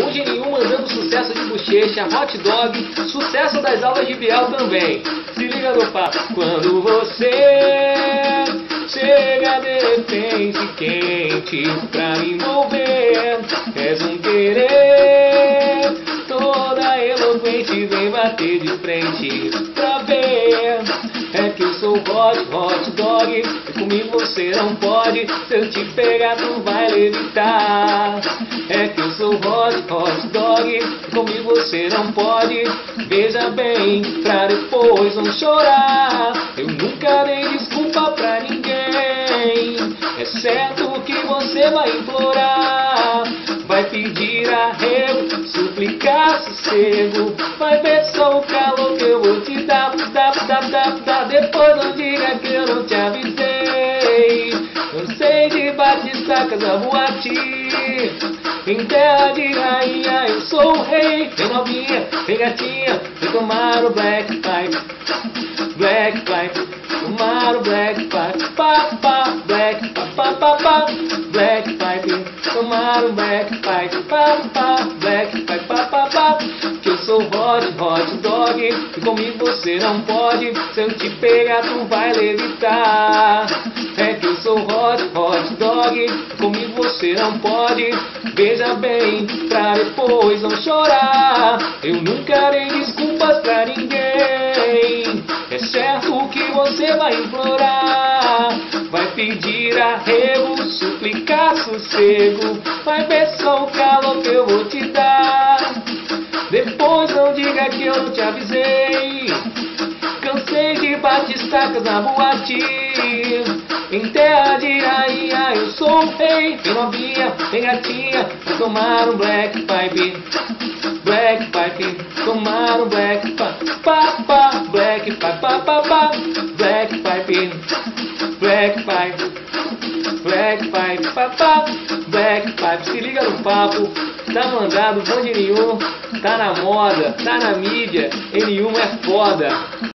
Bonde Nenhum mandando sucesso de Bochecha, Hot Dog, sucesso das aulas de Biel também. Se liga no papo. Quando você chega de repente quente pra me envolver, és um querer toda eloquente, vem bater de frente pra ver. É que eu sou hot dog, e comigo você não pode. Se eu te pegar tu vai levitar. É que eu sou hot dog, e comigo você não pode. Veja bem, pra depois não chorar. Eu nunca dei desculpa pra ninguém. É certo que você vai implorar, vai pedir arrego, suplicar sossego. Vai ver só o calor que eu vou te dar. Depois não diga que eu não te avisei. Cansei de bate-sacas a boate. Em terra de rainha eu sou o rei. Vem novinha, vem gatinha, vem tomar o Black Pipe. Black Pipe, tomar o Black Pipe. Pá, Black Pipe, pá. Black Pipe, tomar o Black Pipe. Pá, Black Pipe, pá. Que eu sou hot dog, e comigo você não pode. Se eu te pegar tu vai levitar. É que eu sou hot dog, e comigo você não pode. Veja bem, pra depois não chorar. Eu nunca dei desculpas pra ninguém. É certo que você vai implorar, vai pedir arrego, suplicar sossego. Vai ver só o calor que eu vou te dar. Depois não diga que eu não te avisei. Cansei de bate-sacas na boate. Em terra de rainha eu sou o rei. Vem novinha, vem gatinha, vou tomar um Black Pipe. Black Pipe, tomar um Black Pipe. Pá, Black Pipe, pá. Black Pipe, Black Pipe, Black Pipe, pá. Black Pipe, se liga no papo. Tá mandado, Bonde Nenhum, tá na moda, tá na mídia. N1 é foda.